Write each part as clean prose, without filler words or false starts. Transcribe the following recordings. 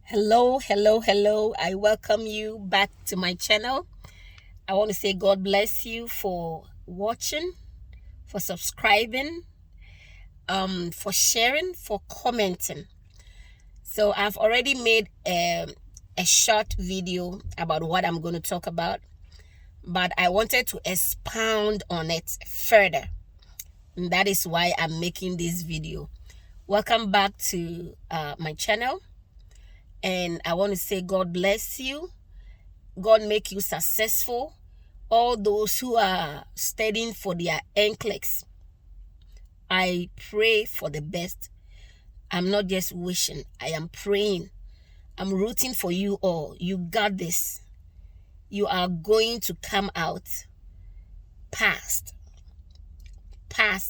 Hello. I welcome you back to my channel. I want to say God bless you for watching, for subscribing, for sharing, for commenting. So I've already made a short video about what I'm going to talk about, but I wanted to expound on it further. And that is why I'm making this video. Welcome back to my channel. And I want to say God bless you. God make you successful. All those who are studying for their NCLEX, I pray for the best. I'm not just wishing, I am praying. I'm rooting for you all. You got this. You are going to come out passed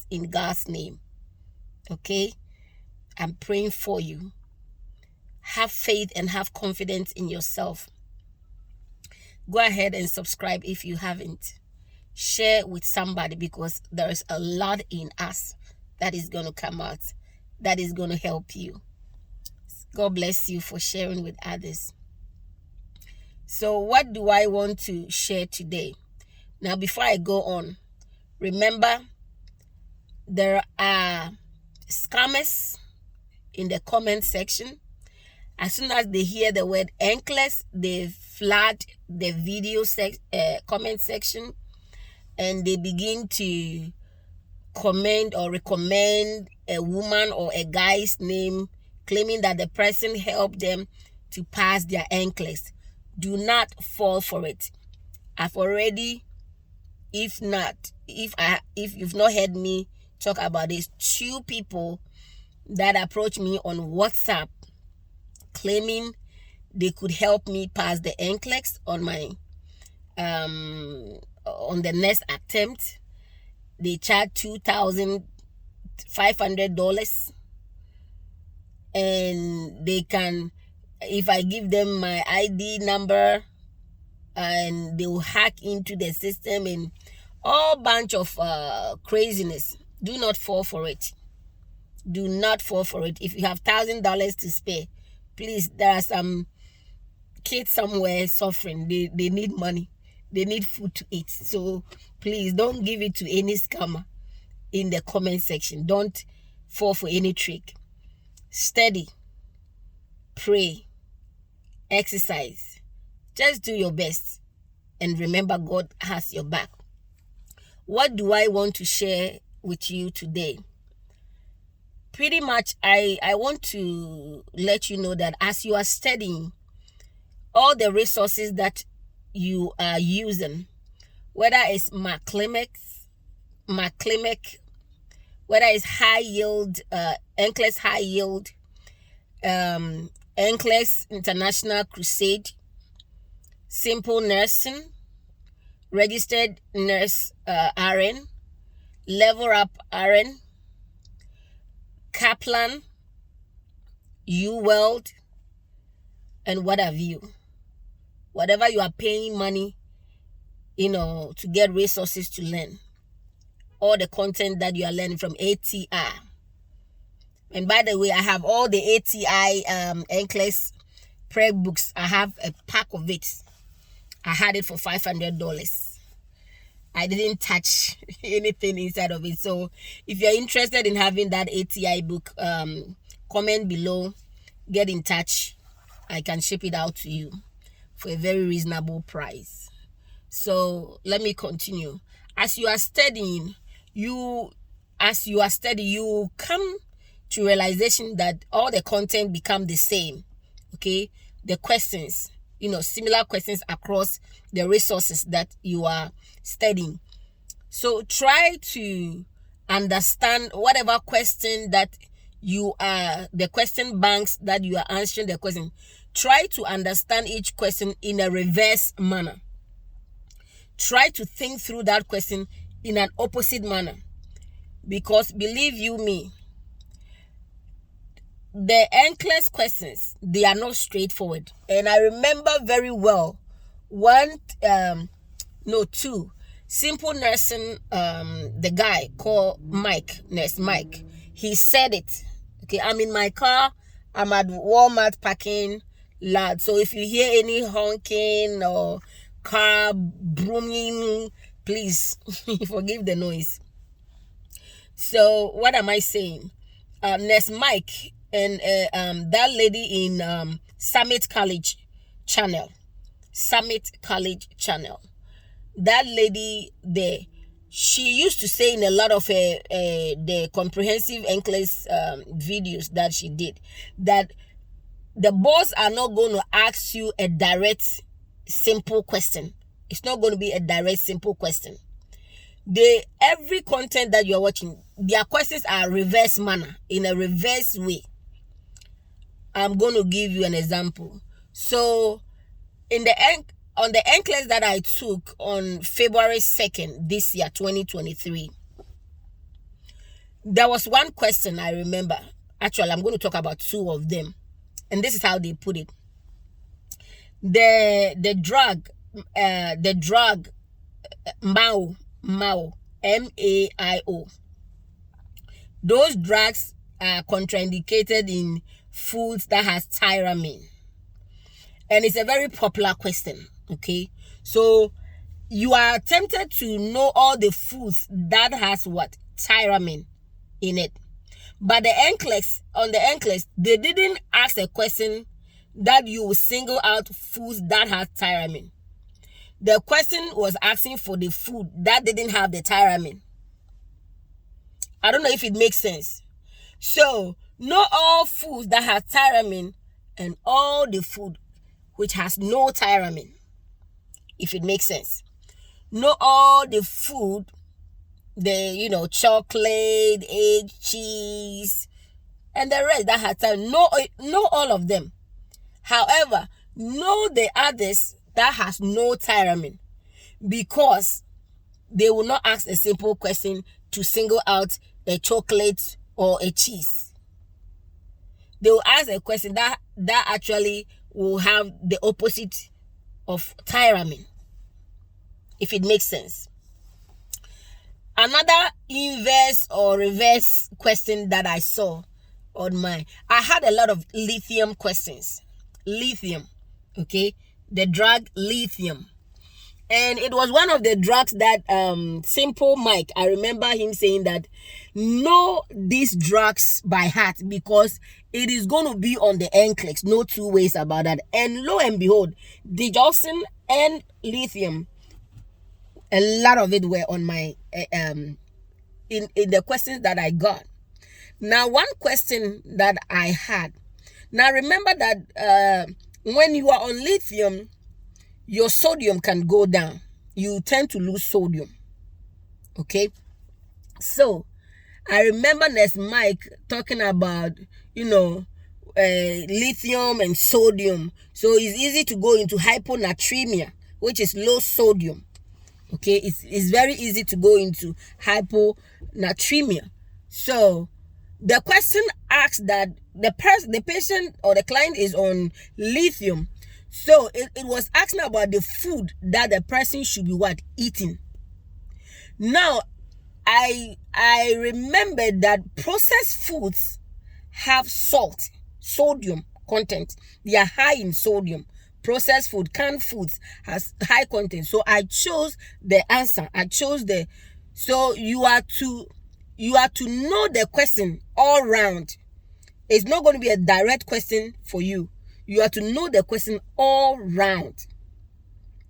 in God's name. Okay? I'm praying for you. Have faith and have confidence in yourself. Go ahead and subscribe if you haven't. Share with somebody, because there is a lot in us that is going to come out, that is going to help you. God bless you for sharing with others. So what do I want to share today? Now, before I go on, remember there are scammers in the comment section. As soon as they hear the word NCLEX, they flood the video comment section, and they begin to comment or recommend a woman or a guy's name, claiming that the person helped them to pass their NCLEX. Do not fall for it. I've already, if you've not heard me talk about this, 2 people that approached me on WhatsApp claiming they could help me pass the NCLEX on my on the next attempt. They charged $2,500, and they can, if I give them my ID number, and they will hack into the system and all bunch of craziness. Do not fall for it. Do not fall for it. If you have $1,000 to spare, please, there are some kids somewhere suffering. They need money. They need food to eat. So please don't give it to any scammer in the comment section. Don't fall for any trick. Study, pray, exercise. Just do your best. And remember, God has your back. What do I want to share with you today? Pretty much, I want to let you know that as you are studying, all the resources that you are using, whether it's Klimek, whether it's high yield, NCLEX high yield, NCLEX International Crusade, simple nursing, registered nurse RN, level up RN, Kaplan, U-World, and what have you. Whatever you are paying money, to get resources to learn. All the content that you are learning from ATR. And by the way, I have all the ATI NCLEX prep books. I have a pack of it. I had it for $500. I didn't touch anything inside of it. So if you're interested in having that ATI book, comment below, get in touch. I can ship it out to you for a very reasonable price. So let me continue. As you are studying, you come to realization that all the content become the same. Okay, the questions, similar questions across the resources that you are studying. So try to understand whatever question that the question banks that you are answering the question. Try to understand each question in a reverse manner. Try to think through that question in an opposite manner. Because believe you me, the NCLEX questions, they are not straightforward. And I remember very well two simple nursing, the guy called Nurse Mike, he said it. Okay, I'm in my car, I'm at Walmart parking, loud. So if you hear any honking or car booming, please forgive the noise. So what am I saying? Next Mike and that lady in Summit College channel. That lady there, she used to say in a lot of the comprehensive NCLEX videos that she did, that the boss are not going to ask you a direct, simple question. It's not going to be a direct, simple question. Every content that you're watching, their questions are reverse manner, in a reverse way. I'm going to give you an example. So, on the NCLEX that I took on February 2nd this year, 2023, there was one question I remember. Actually, I'm going to talk about two of them. And this is how they put it. The drug MAO, MAIO. Those drugs are contraindicated in foods that has tyramine. And it's a very popular question, okay? So you are tempted to know all the foods that has what? Tyramine in it. But on the NCLEX, they didn't ask a question that you will single out foods that have tyramine. The question was asking for the food that didn't have the tyramine. I don't know if it makes sense. So, not all foods that have tyramine and all the food which has no tyramine, if it makes sense. Not all the food, chocolate, egg, cheese, and the rest that has tyramine. No, all of them. However, know the others that has no tyramine, because they will not ask a simple question to single out a chocolate or a cheese. They will ask a question that actually will have the opposite of tyramine, if it makes sense. Another inverse or reverse question that I saw on I had a lot of lithium questions. Lithium, okay? The drug lithium. And it was one of the drugs that Simple Mike, I remember him saying that, know these drugs by heart because it is going to be on the NCLEX. No two ways about that. And lo and behold, digoxin and lithium, a lot of it were on my in the questions that I got. Now, one question that I had. Now, remember that when you are on lithium, your sodium can go down. You tend to lose sodium. Okay? So, I remember Nurse Mike talking about, lithium and sodium. So, it's easy to go into hyponatremia, which is low sodium. Okay? It's very easy to go into hyponatremia. So, the question asks that the patient or the client is on lithium. So it was asking about the food that the person should be eating. Now, I remember that processed foods have sodium content. They are high in sodium. Processed food, canned foods has high content. So I chose the answer. So you are to know the question all round. It's not going to be a direct question for you. You have to know the question all round.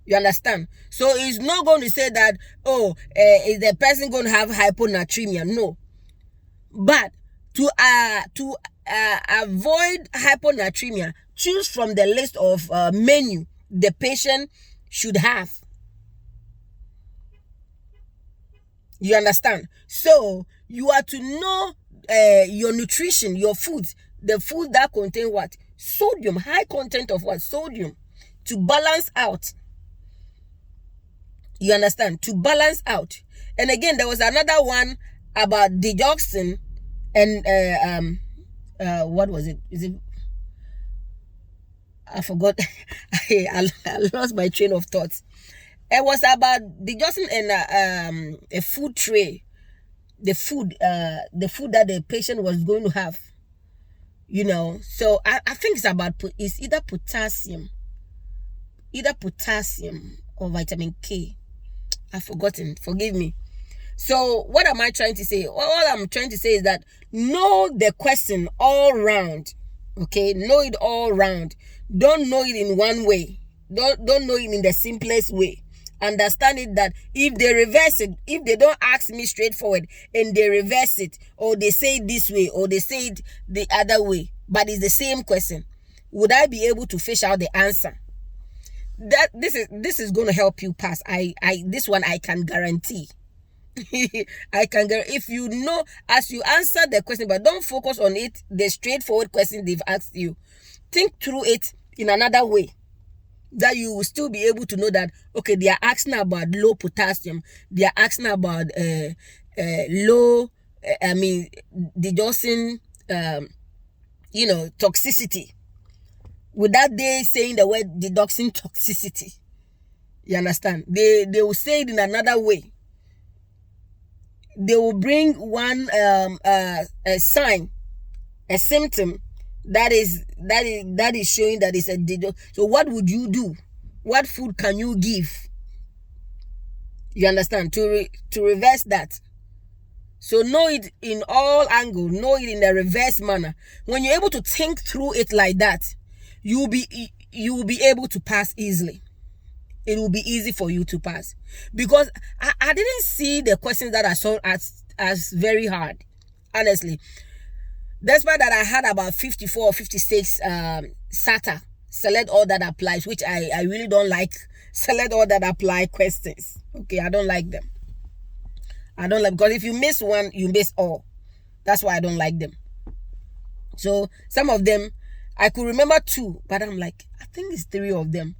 You understand? So it's not going to say that, is the person going to have hyponatremia? No. But to avoid hyponatremia, choose from the list of menu the patient should have. You understand? So you are to know your nutrition, your foods, the food that contain what? Sodium, high content of what? Sodium, to balance out. You understand? To balance out. And again, there was another one about digoxin and what was it? Is it? I forgot. I lost my train of thoughts. It was about digoxin and a food tray, the food that the patient was going to have. you know. So I think it's about, it's either potassium or vitamin K. I've forgotten, forgive me. So what am I trying to say? All I'm trying to say is that know the question all round. Okay, know it all round. Don't know it in one way. Don't know it in the simplest way. Understand it that if they reverse it, if they don't ask me straightforward and they reverse it, or they say it this way, or they say it the other way, but it's the same question, would I be able to fish out the answer? That this is going to help you pass. This one I can guarantee. If you know, as you answer the question, but don't focus on it, the straightforward question they've asked you. Think through it in another way, that you will still be able to know that, okay, they are asking about low potassium, they are asking about low, the dosing, toxicity, without they saying the word deduction toxicity. You understand? They will say it in another way. They will bring one a sign, a symptom that is showing that it's a deduction. So what would you do? What food can you give? You understand? To reverse that. So know it in all angles, know it in the reverse manner. When you're able to think through it like that, you will be able to pass easily. It will be easy for you to pass, because I didn't see the questions that I saw as very hard, honestly. Despite that I had about 54 or 56 SATA, select all that applies, which I really don't like select all that apply questions. Okay, I don't like them. I don't like, because if you miss one, you miss all. That's why I don't like them. So some of them, I could remember 2, but I'm like, I think it's 3 of them.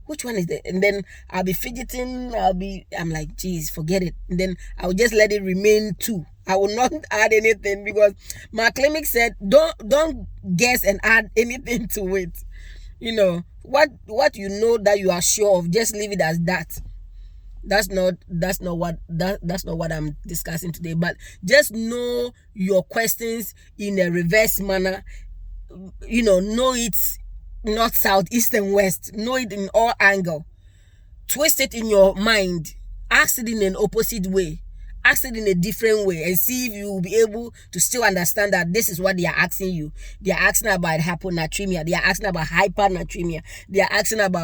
Which one is it? And then I'll be fidgeting. I'm like, geez, forget it. And then I'll just let it remain 2. I will not add anything, because my Klimek said, don't guess and add anything to it. You know, what you know that you are sure of, just leave it as that. That's not what I'm discussing today. But just know your questions in a reverse manner. You know it's north, south, east, and west. Know it in all angle. Twist it in your mind. Ask it in an opposite way. Ask it in a different way, and see if you will be able to still understand that this is what they are asking you. They are asking about hyponatremia. They are asking about hypernatremia. They are asking about